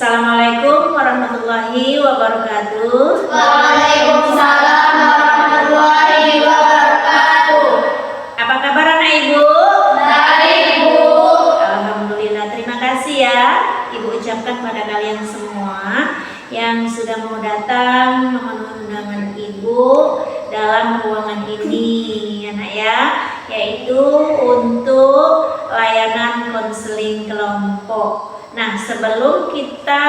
Assalamualaikum warahmatullahi wabarakatuh. Waalaikumsalam warahmatullahi wabarakatuh. Apa kabar anak ibu? Baik, Bu. Alhamdulillah, terima kasih ya ibu ucapkan pada kalian semua yang sudah mau datang memenuhi undangan ibu dalam ruangan ini ya nak ya, yaitu untuk layanan konseling kelompok. Nah, sebelum kita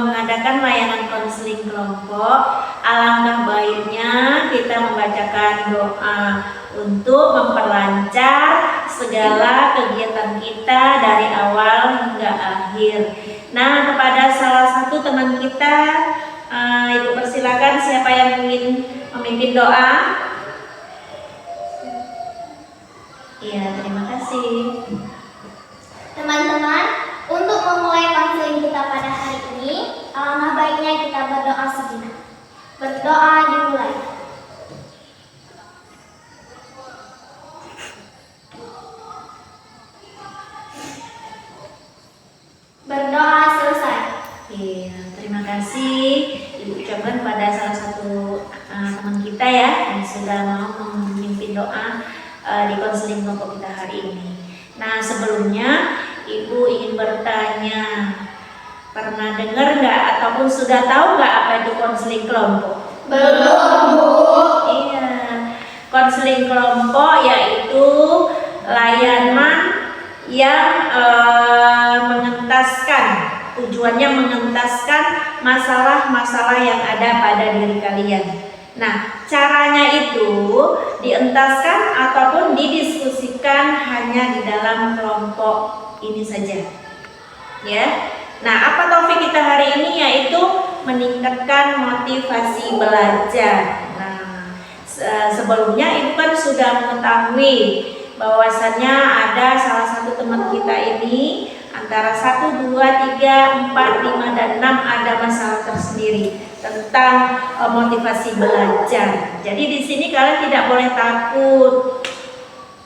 mengadakan layanan konseling kelompok, alangkah baiknya kita membacakan doa untuk memperlancar segala kegiatan kita dari awal hingga akhir. Nah, kepada salah satu teman kita, ibu persilakan siapa yang ingin memimpin doa? Iya, terima kasih. Teman-teman, untuk memulai konseling kita pada hari ini, alangkah baiknya kita berdoa sejenak. Berdoa dimulai. Berdoa selesai. Iya, terima kasih ibu ucapkan pada salah satu teman kita ya yang sudah mau memimpin doa di konseling kelompok kita hari ini. Nah, sebelumnya ibu ingin bertanya, pernah dengar nggak ataupun sudah tahu nggak apa itu konseling kelompok? Belum, Bu. Iya, konseling kelompok yaitu layanan yang mengentaskan, tujuannya mengentaskan masalah-masalah yang ada pada diri kalian. Nah, caranya itu dientaskan ataupun didiskusikan hanya di dalam kelompok ini saja. Ya. Nah, apa topik kita hari ini yaitu meningkatkan motivasi belajar. Nah, sebelumnya ibu kan sudah mengetahui bahwasannya ada salah satu teman kita ini antara 1, 2, 3, 4, 5, dan 6 ada masalah tersendiri tentang motivasi belajar. Jadi di sini kalian tidak boleh takut.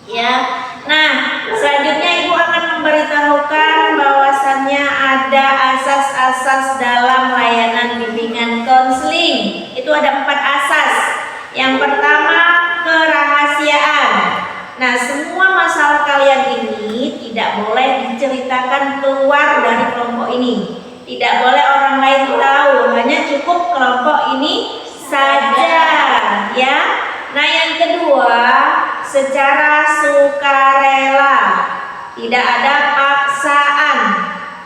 Ya. Nah, selanjutnya ibu akan memberitahukan bahwasannya ada asas-asas dalam layanan bimbingan konseling. Itu ada 4 asas. Yang pertama, kerahasiaan. Nah, semua masalah kalian ini tidak boleh diceritakan keluar dari kelompok ini. Tidak boleh orang lain tahu, hanya cukup kelompok ini saja, ya. Nah, yang kedua, secara sukarela, tidak ada paksaan,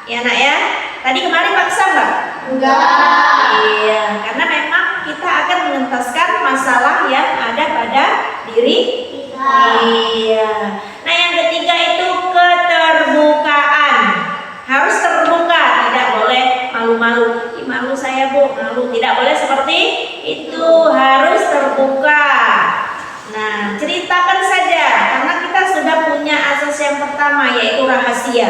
ya nak ya. Tadi kemarin paksa nggak? Enggak. Iya, karena memang kita akan mengentaskan masalah yang ada pada diri kita. Iya. Nah, yang ketiga itu keterbukaan. Harus terbuka, tidak boleh malu-malu. Ih, malu saya Bu, malu. Tidak boleh seperti itu, harus terbuka. Nah, ceritakan saja, karena kita sudah punya asas yang pertama yaitu rahasia.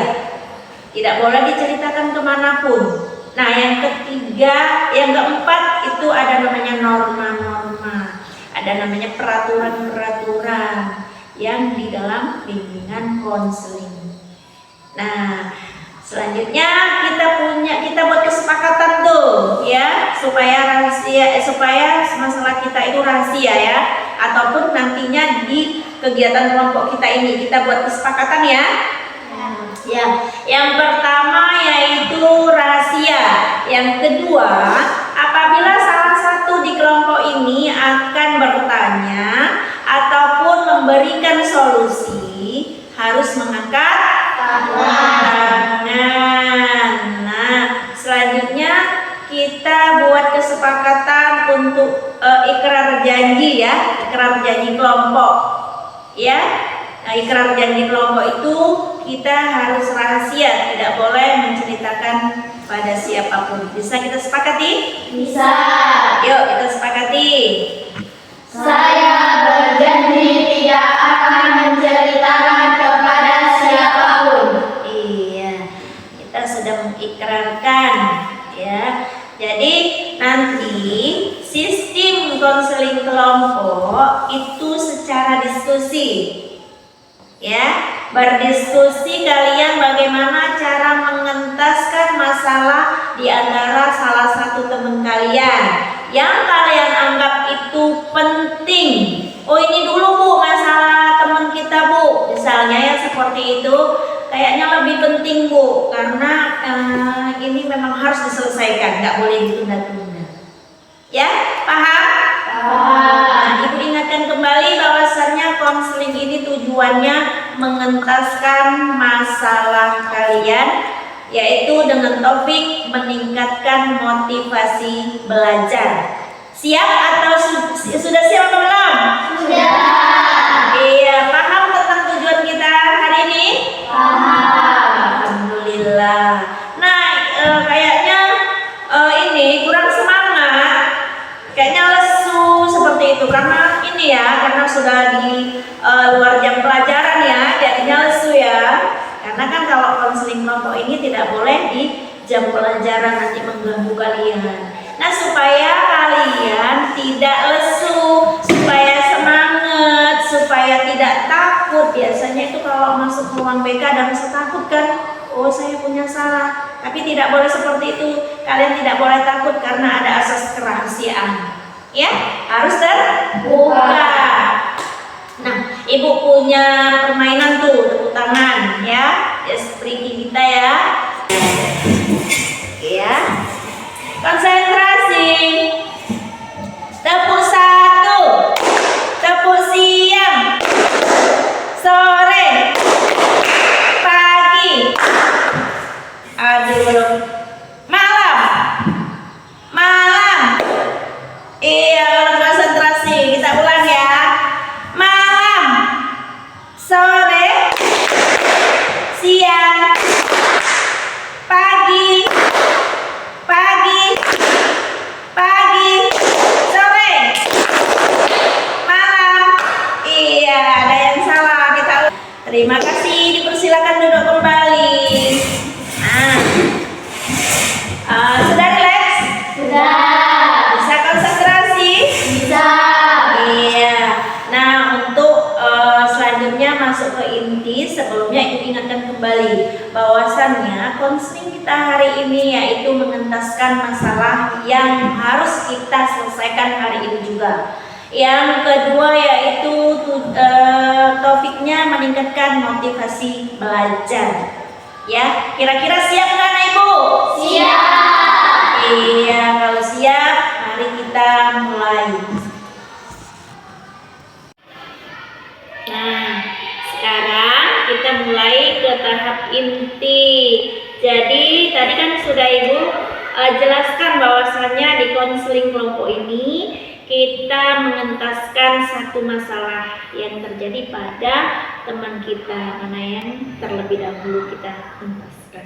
Tidak boleh diceritakan kemanapun. Nah, yang ketiga, yang keempat itu ada namanya norma-norma. Ada namanya peraturan-peraturan yang di dalam bimbingan konseling. Nah, selanjutnya kita buat kesepakatan tuh ya supaya rahasia supaya masalah kita itu rahasia ya, ataupun nantinya di kegiatan kelompok kita ini kita buat kesepakatan ya. Ya, yang pertama yaitu rahasia. Yang kedua, apabila salah satu di kelompok ini akan bertanya ataupun memberikan solusi, harus mengangkat tangan. Nah, selanjutnya kita buat kesepakatan untuk ikrar janji ya, ikrar janji kelompok. Ya. Nah, ikrar janji kelompok itu kita harus rahasia, tidak boleh menceritakan pada siapapun. Bisa kita sepakati? Bisa. Yuk kita sepakati. Saya berjanji tidak akan menceritakan kepada siapapun. Iya, kita sudah mengikrarkan ya. Jadi nanti sistem konseling kelompok itu secara diskusi. Ya, berdiskusi kalian bagaimana cara mengentaskan masalah di antara salah satu teman kalian yang kalian anggap itu penting. Oh, ini dulu Bu, masalah teman kita Bu, misalnya ya seperti itu. Kayaknya lebih penting Bu, karena ini memang harus diselesaikan, nggak boleh ditunda-tunda. Ya, paham? Nah, Ibu ingatkan kembali bahwasannya konseling ini tujuannya mengentaskan masalah kalian, yaitu dengan topik meningkatkan motivasi belajar. Siap atau sudah siap atau belum? Sudah. Iya, paham tentang tujuan kita hari ini? Paham. Alhamdulillah. Nah, kayaknya ini kurang semangat, kayaknya lesu seperti itu karena ini ya, karena sudah di luar jam pelajaran ya, jadinya lesu ya. Karena kan kalau konseling kelompok ini tidak boleh di jam pelajaran, nanti mengganggu kalian. Nah, supaya kalian tidak lesu, supaya semangat, supaya tidak takut. Biasanya itu kalau masuk ruang BK dan rasa takut kan, oh saya punya salah. Tapi tidak boleh seperti itu. Kalian tidak boleh takut karena ada asas kerahasiaan. Ya, harus terbuka. Nah, Ibu punya permainan tuh, tepuk tangan ya. Seperti kita ya. Ya. Konsentrasi. Tepuk satu. Tepuk siang. Sore. Pagi. Aduh, belum. Malam. Malam. Iya, belum konsentrasi. Kita ulang ya. Malam. Sore. Siang. Pagi. Pagi. Pagi. Sore. Malam. Iya, ada yang salah. Kita terima kasih, dipersilakan duduk kembali. Nah, sudah relax? Sudah. Bisa konsentrasi? Bisa. Iya. Nah, untuk selanjutnya masuk ke inti, sebelumnya Ibu ingatkan kembali bahwasannya konseling kita hari ini yaitu mengentaskan masalah yang harus kita selesaikan hari ini juga. Yang kedua yaitu topiknya meningkatkan motivasi belajar. Ya, kira-kira siap nggak Ibu? Siap. Iya, kalau siap, mari kita mulai. Nah, sekarang kita mulai ke tahap inti. Jadi tadi kan sudah Ibu jelaskan bahwasannya di konseling kelompok ini kita mengentaskan satu masalah yang terjadi pada teman kita, mana yang terlebih dahulu kita entaskan.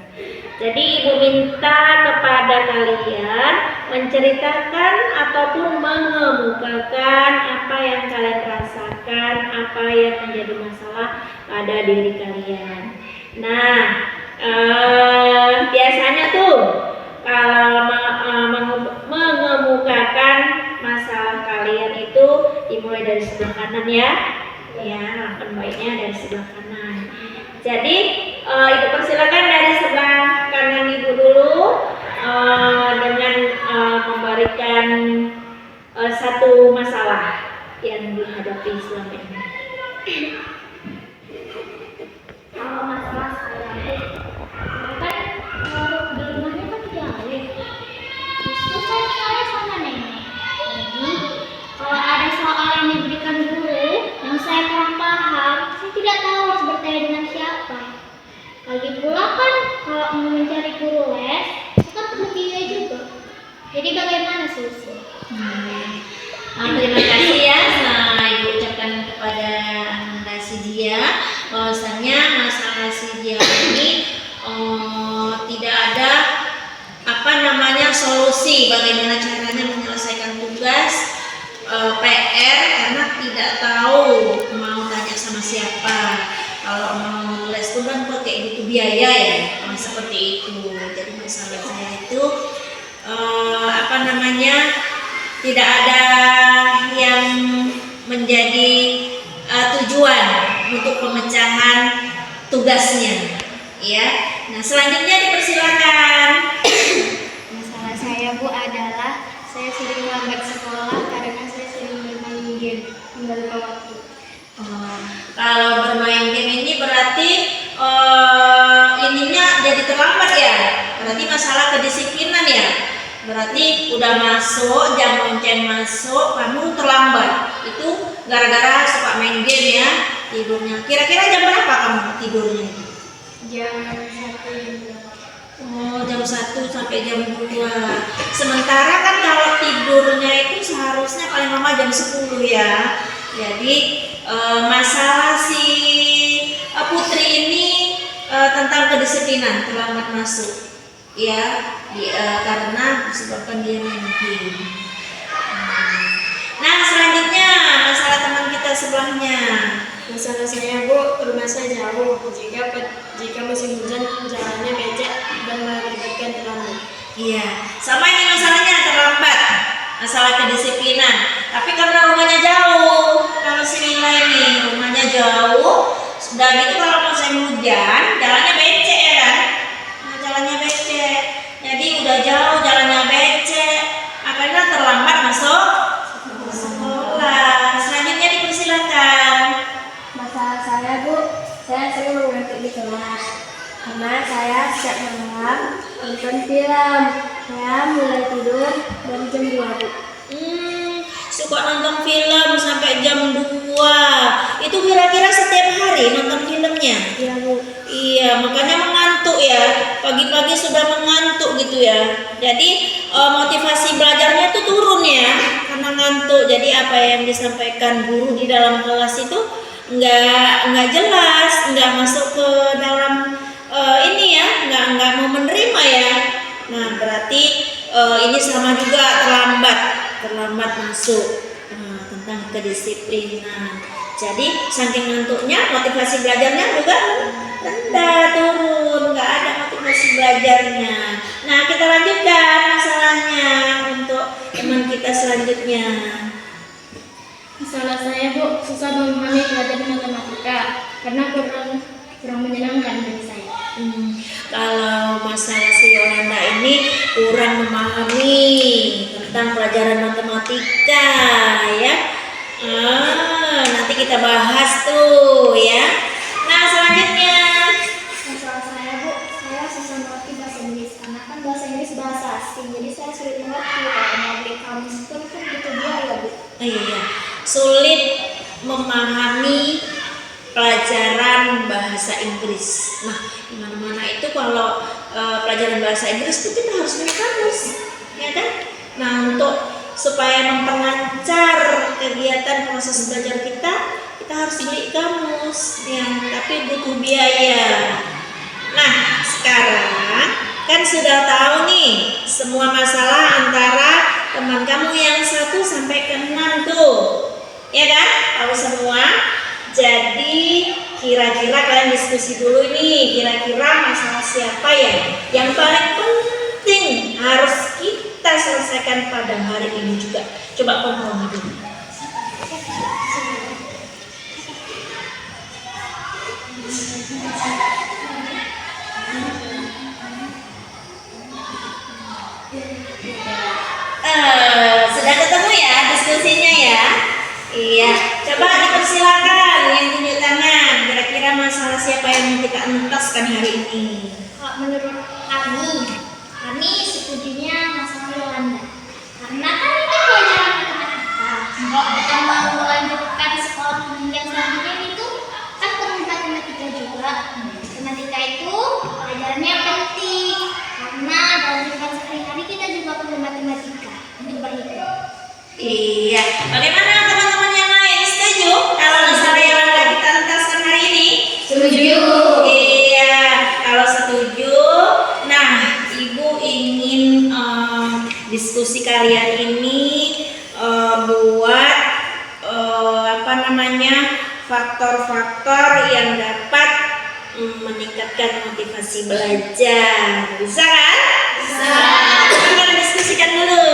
Jadi Ibu minta kepada kalian menceritakan ataupun mengemukakan apa yang kalian rasakan, apa yang menjadi masalah pada diri kalian. Nah, biasanya tuh kalau mengemukakan masalah kalian itu dimulai dari sebelah kanan ya. Ya, lakukan baiknya dari sebelah kanan. Jadi Ibu persilakan dari sebelah kanan Ibu dulu dengan memberikan satu masalah yang dihadapi selama ini. Kalau masalah saya kan di rumahnya kan jauh. Justru saya sama nenek. Jadi kalau ada soal yang diberikan guru yang saya kurang paham, saya tidak tahu harus bertanya dengan siapa. Lagi pula kan kalau mau mencari guru les, itu kan perlu biaya juga. Jadi bagaimana solusinya? Terima kasih ya. Nah, Ibu ucapkan kepada Nanda Sidia bahwasanya masalah Sidia ini tidak ada solusi bagaimana caranya menyelesaikan tugas PR karena tidak tahu mau tanya sama siapa. Kalau mau les pun kan pakai butuh biaya ya, seperti itu. Jadi masalah saya itu tidak ada yang menjadi tujuan untuk pemecahan tugasnya. Ya. Nah, selanjutnya dipersilakan. Masalah saya Bu adalah saya sering lambat sekolah karena saya sering bermain game hingga lupa waktu. Kalau bermain game ini berarti ininya jadi terlambat ya. Berarti masalah kedisiplinan ya. Berarti udah masuk jam lonceng masuk, kamu terlambat. Itu gara-gara suka main game ya tidurnya. Kira-kira jam berapa kamu tidurnya? Jam 1 jam 2. Oh, jam 1 sampai jam 2. Sementara kan kalau tidurnya itu seharusnya paling lama jam 10 ya. Jadi masalah si Putri ini tentang kedisiplinan, terlambat masuk. Ya, karena disebabkan dia main game. Nah, selanjutnya masalah teman kita sebelahnya. Masalah saya Bu, rumah saya jauh. Jika musim hujan jalannya becek dan mengakibatkan terlambat. Iya, sama ini masalahnya terlambat, masalah kedisiplinan. Tapi karena rumahnya jauh, kalau si Mila ini rumahnya jauh, sudah gitu kalau musim hujan jalannya becek ya kan? Nah, jalannya becek, jadi udah jauh jalannya becek, akhirnya terlambat masuk sekolah. Selanjutnya dipersilakan. Masalah saya Bu, saya sering mengantuk di kelas karena saya setiap malam nonton film. Saya mulai tidur dari jam 2 Bu. Suka nonton film sampai jam 2. Itu kira-kira setiap hari nonton filmnya? Iya Bu. Iya, makanya mengantuk ya. Pagi-pagi sudah mengantuk gitu ya. Jadi motivasi belajarnya itu turun ya karena ngantuk. Jadi apa yang disampaikan guru di dalam kelas itu nggak jelas, nggak masuk ke dalam ini ya, nggak mau menerima ya. Nah, berarti ini sama juga terlambat masuk tentang kedisiplinan. Jadi saking ngantuknya motivasi belajarnya juga rendah, turun, nggak ada motivasi belajarnya. Nah, kita lanjutkan masalahnya untuk teman kita selanjutnya. Masalah saya Bu, susah memahami pelajaran matematika karena kurang menyenangkan bagi saya. Kalau masalah si Yolanda ini kurang memahami tentang pelajaran matematika ya. Nanti kita bahas tuh ya. Nah, selanjutnya Masalah saya Bu, saya susah mengerti bahasa Inggris karena kan bahasa Inggris bahasa asing, jadi saya sulit mengerti. Kalau mau beli kamus pun kan butuh biaya Bu. iya, sulit memahami pelajaran bahasa Inggris. Nah, di mana-mana itu kalau pelajaran bahasa Inggris itu kita harus punya kamus, ya kan? Nah, untuk supaya memperlancar kegiatan proses belajar kita harus beli kamus yang tapi butuh biaya. Nah, sekarang kan sudah tahu nih semua masalah antara teman kamu yang 1 sampai ke 6 tuh. Ya kan? Tahu semua. Jadi kira-kira kalian diskusi dulu nih, kira-kira masalah siapa ya yang paling penting harus kita selesaikan pada hari ini juga. Coba kompromi dulu. Sudah ketemu ya diskusinya ya? Iya, coba dipersilakan yang tunjuk tangan. Kira-kira masalah siapa yang mau kita entaskan hari ini? Kalau menurut kami setujunya masalah Yolanda. Karena kan itu pelajaran matematika. Kalau kita mau melanjutkan sekolah yang selanjutnya itu kan perlu matematika juga. Matematika itu pelajarannya penting karena dalam kehidupan sehari-hari kita juga perlu matematika untuk berhitung. Iya, bagaimana teman-teman yang lain? Setuju kalau masalah yang akan kita entaskan hari ini? Setuju. Iya, kalau setuju, nah Ibu ingin diskusi kalian ini buat faktor-faktor yang dapat meningkatkan motivasi belajar. Bisa kan? Bisa. Kita diskusikan dulu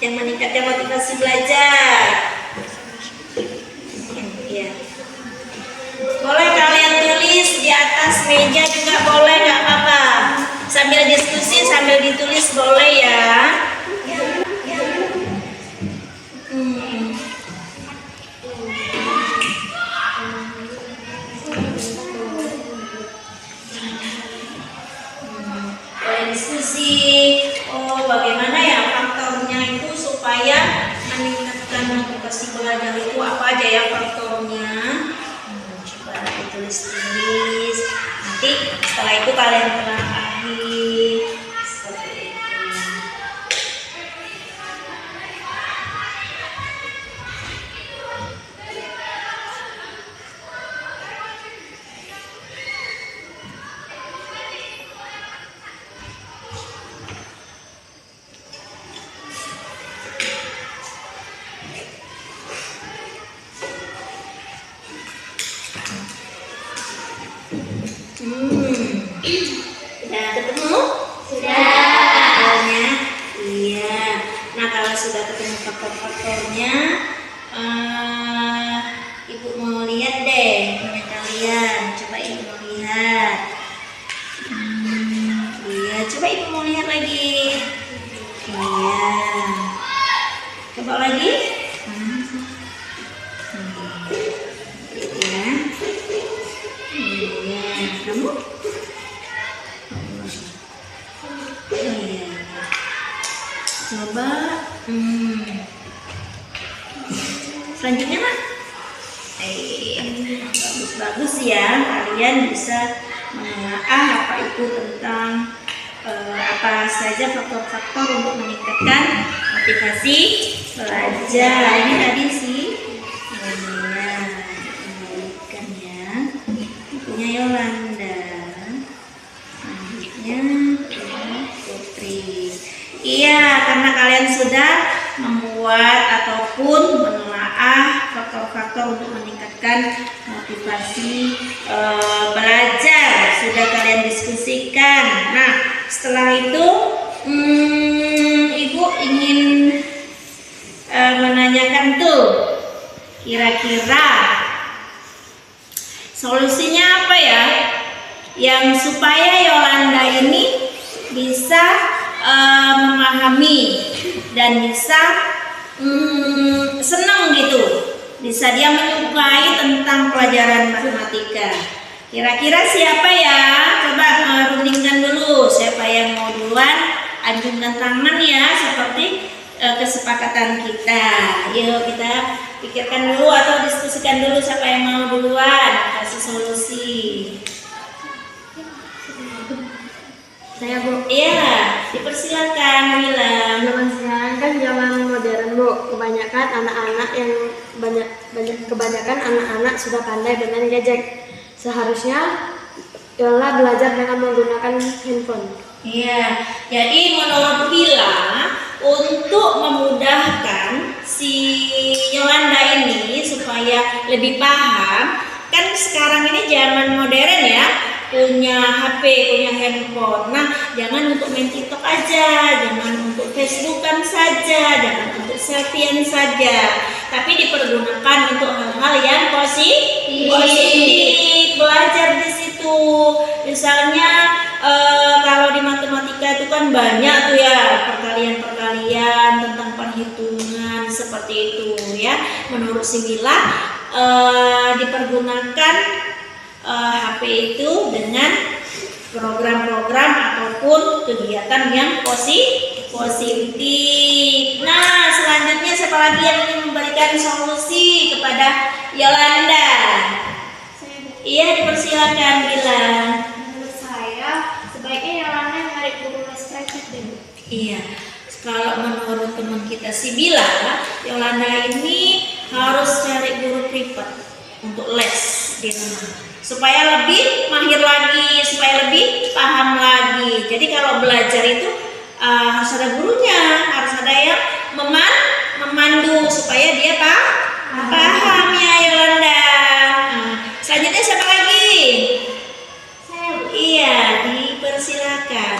yang meningkatkan motivasi belajar. Ya. Boleh kalian tulis ditulis di atas meja juga boleh, nggak apa-apa. Sambil diskusi, sambil ditulis boleh ya. Boleh diskusi. Oh, bagaimana ya faktornya itu supaya meningkatkan motivasi belajar itu apa aja ya faktornya? Coba ditulis-tulis. Nanti setelah itu kalian telaah seperti itu. Sudah ketemu? Sudah. Faktornya? Iya. Nah, kalau sudah ketemu faktor-faktornya, Ibu mau lihat deh punya kalian. Coba Ibu mau lihat. Iya, coba Ibu mau lihat lagi. Iya. Coba lagi. Iya. Iya, kamu? Iya. Coba. Selanjutnya Mak. Bagus-bagus ya. Kalian bisa menelaah apa itu tentang apa saja faktor-faktor untuk meningkatkan motivasi belajar. Ini tadi sih. Kembalikan ya. Punya Yolanda. Selanjutnya Putri. Iya, karena kalian sudah membuat ataupun menelaah faktor-faktor untuk meningkatkan motivasi belajar, sudah kalian diskusikan. Nah, setelah itu Ibu ingin menanyakan tuh, kira-kira solusinya apa ya, yang supaya Yolanda ini bisa memahami dan bisa senang gitu, bisa dia menyukai tentang pelajaran matematika. Kira-kira siapa ya? Coba rundingkan dulu siapa yang mau duluan, acungkan tangan ya, seperti kesepakatan kita. Yuk kita pikirkan dulu atau diskusikan dulu siapa yang mau duluan kasih solusi. Saya Bu. Iya, dipersilakan Wilam. Zaman sekarang kan zaman modern Bu, kebanyakan anak-anak sudah pandai bermain gadget. Seharusnya Yola belajar dengan menggunakan handphone. Iya, jadi menurut Wila untuk memudahkan si Yolanda ini supaya lebih paham, kan sekarang ini zaman modern ya, punya HP, punya handphone. Nah, jangan untuk main TikTok aja, jangan untuk Facebookan saja, jangan untuk selfiean saja, tapi dipergunakan untuk hal-hal yang positif. Belajar di situ. Misalnya kalau di matematika itu kan banyak tuh ya perkalian-perkalian tentang perhitungan seperti itu ya. Menurut si Wila dipergunakan HP itu dengan program-program ataupun kegiatan yang positif. Nah, selanjutnya siapa lagi yang ingin memberikan solusi kepada Yolanda? Iya, dipersilakan Bila. Menurut saya sebaiknya Yolanda menarik guru les privat dulu. Iya, kalau menurut teman kita si Bila, Yolanda ini harus cari guru privat untuk les di rumah supaya lebih mahir lagi, supaya lebih paham lagi. Jadi kalau belajar itu harus ada gurunya, harus ada yang memandu supaya dia paham ya Yolanda. Selanjutnya siapa lagi? Saya Bu. Iya, dipersilakan.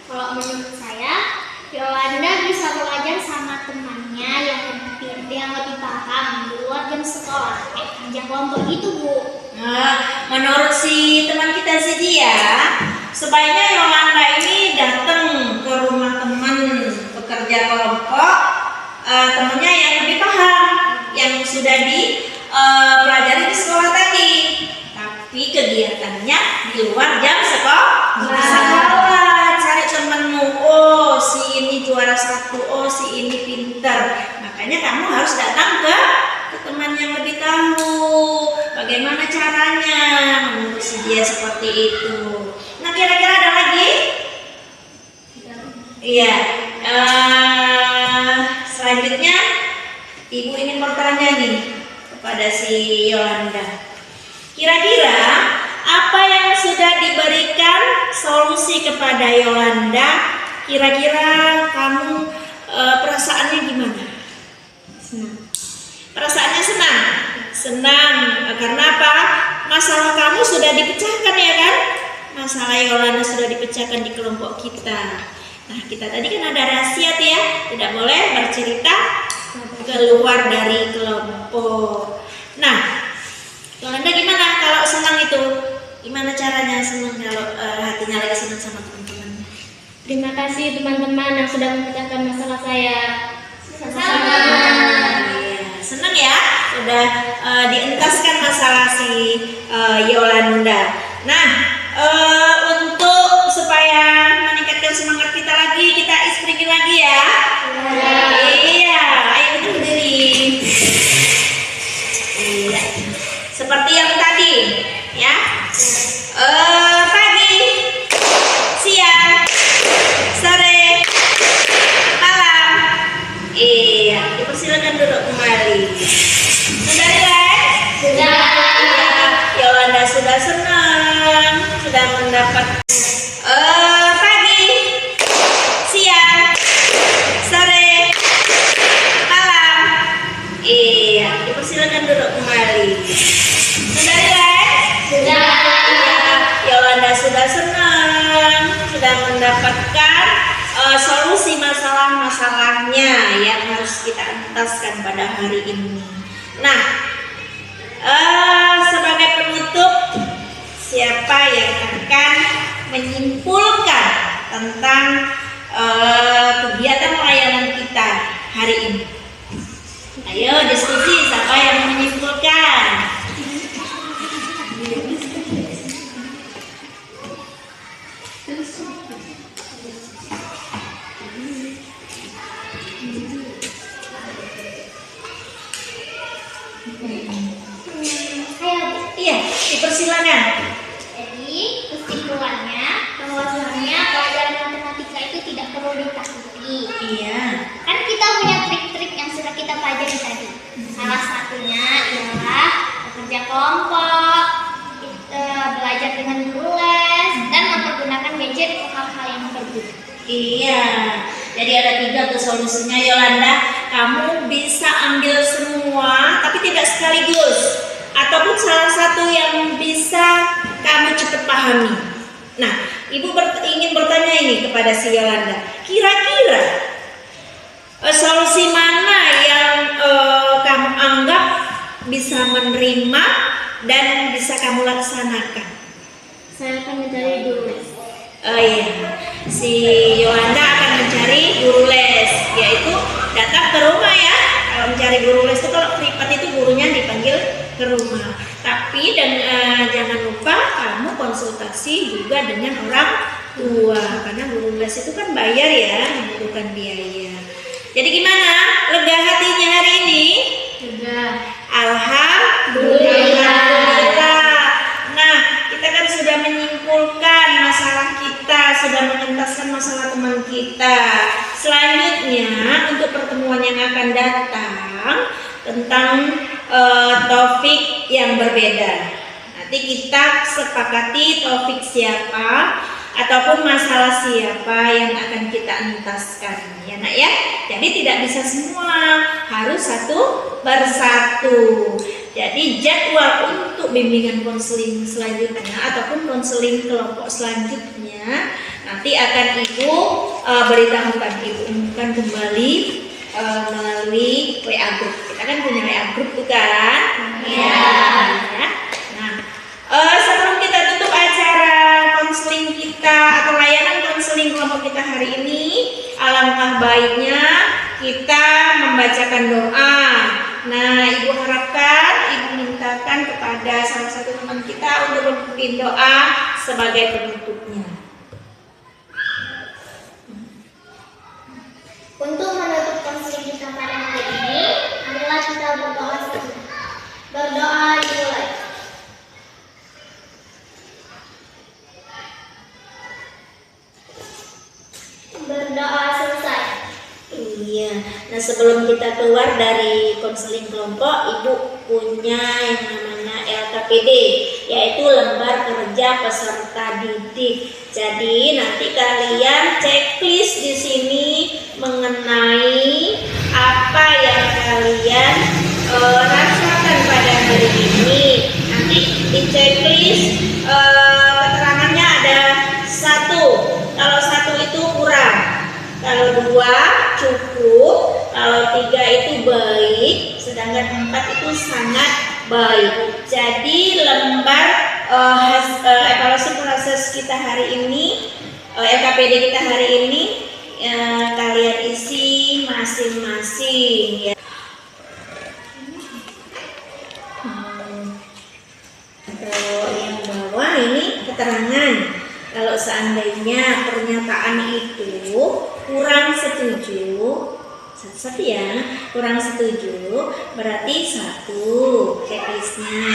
Kalau menurut saya Yolanda bisa belajar sama temannya yang lebih paham di luar jam sekolah, kayak kerja kelompok gitu Bu. Menurut si teman kita si Dia, sebaiknya Yolanda ini datang ke rumah teman pekerja kelompok, temannya yang lebih paham, yang sudah dipelajari di sekolah tadi. Tapi kegiatannya di luar jam sekolah. Cari temenmu, oh si ini juara 1, oh si ini pintar. Makanya kamu harus datang ke teman yang lebih tahu bagaimana caranya, menurut si Dia seperti itu. Nah, kira-kira ada lagi? Iya. Selanjutnya Ibu ingin bertanya nih kepada si Yolanda. Kira-kira apa yang sudah diberikan solusi kepada Yolanda? Kira-kira kamu perasaannya gimana? Senang. Perasaannya senang. Senang karena apa? Masalah kamu sudah dipecahkan ya kan? Masalah Yolanda sudah dipecahkan di kelompok kita. Nah, kita tadi kan ada rahasia tuh ya, tidak boleh bercerita keluar dari kelompok. Nah, Yolanda gimana kalau senang itu? Gimana caranya senang kalau hatinya lagi senang sama teman-teman? Terima kasih teman-teman yang sudah memecahkan masalah saya. Sama-sama. Senang ya, sudah dientaskan masalah si Yolanda. Nah, untuk supaya meningkatkan semangat kita lagi, kita ispringin lagi ya. Iya, ayo kita berdiri. Iya, seperti yang tadi, ya. Pagi, siang, sore, malam. Iya, dipersilakan duduk kembali. Sudah relax? Sudah. Yolanda sudah senang, sudah mendapat pagi, siang, sore, malam. Iya, dipersilakan duduk kembali. Sudah relax? Sudah. Yolanda sudah senang, sudah mendapatkan solusi masalah-masalahnya yang harus kita entaskan pada hari ini. Nah, sebagai penutup, siapa yang akan menyimpulkan tentang kegiatan pelayanan kita hari ini? Ayo diskusi, siapa yang menyimpulkan? Ayo. Iya, dipersilakan. Jadi kesimpulannya bahwasanya pelajaran matematika itu tidak perlu ditakuti. Iya. Kan kita punya trik-trik yang sudah kita pelajari tadi. Salah satunya ialah bekerja kelompok, kita belajar dengan guru les, dan mempergunakan gadget untuk hal-hal yang berguna. Iya. Jadi ada 3 tuh solusinya Yolanda. Kamu bisa ambil semua, tapi tidak sekaligus. Ataupun salah satu yang bisa kamu cepat pahami. Nah, Ibu ingin bertanya ini kepada si Yolanda. Kira-kira solusi mana yang kamu anggap bisa menerima dan bisa kamu laksanakan? Saya akan mencari guru les. Oh iya, si Yolanda akan mencari guru les, yaitu datang ke rumah ya. Kalau mencari guru les itu kalau privat itu gurunya dipanggil ke rumah. Tapi jangan lupa kamu konsultasi juga dengan orang tua, karena guru les itu kan bayar ya, membutuhkan biaya. Jadi gimana? Lega hatinya hari ini? Sudah. Alhamdulillah. Nah, kita kan sudah menyimpulkan masalah kita, sudah mengentaskan masalah teman kita. Selanjutnya untuk pertemuan yang akan datang tentang topik yang berbeda. Nanti kita sepakati topik siapa ataupun masalah siapa yang akan kita entaskan, ya nak ya. Jadi tidak bisa semua, harus satu persatu. Jadi jadwal untuk bimbingan konseling selanjutnya ataupun konseling kelompok selanjutnya nanti akan Ibu beritahukan, Ibu umumkan kembali melalui WA group. Kita kan punya WA group tuh kan? Iya. Ya. Nah, alangkah baiknya kita membacakan doa. Nah, Ibu harapkan, Ibu mintakan kepada salah satu teman kita untuk memimpin doa sebagai penutupnya. Untuk menutup konseling kita pada hari ini, adalah kita berdoa sejenak. Berdoa dimulai. Berdoa selesai. Iya. Nah, sebelum kita keluar dari konseling kelompok, Ibu punya yang namanya LKPD, yaitu lembar kerja peserta didik. Jadi nanti kalian checklist di sini mengenai apa yang kalian rasakan pada hari ini. Nanti di checklist keterangannya ada 1. Kalau 1 itu kurang, kalau 2 cukup, kalau 3 itu baik, sedangkan 4 itu sangat baik. Jadi lembar evaluasi proses kita hari ini, LKPD kita hari ini, kalian isi masing-masing ya. Kalau yang bawah ini keterangan. Kalau seandainya pernyataan itu kurang setuju, satu ya, kurang setuju, berarti 1 checklistnya.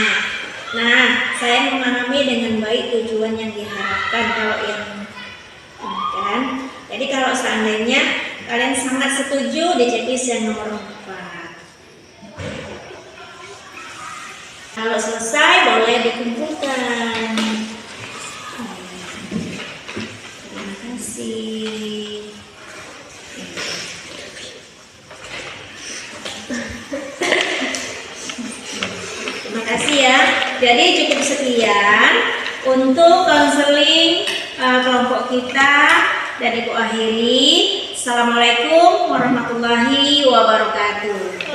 Nah, saya memahami dengan baik tujuan yang diharapkan kalau yang ini kan. Jadi kalau seandainya kalian sangat setuju di checklist yang nomor 4. Kalau selesai boleh dikumpulkan. Terima kasih. Terima kasih ya. Jadi cukup sekian untuk konseling kelompok kita, dan Ibu akhiri. Assalamualaikum warahmatullahi wabarakatuh.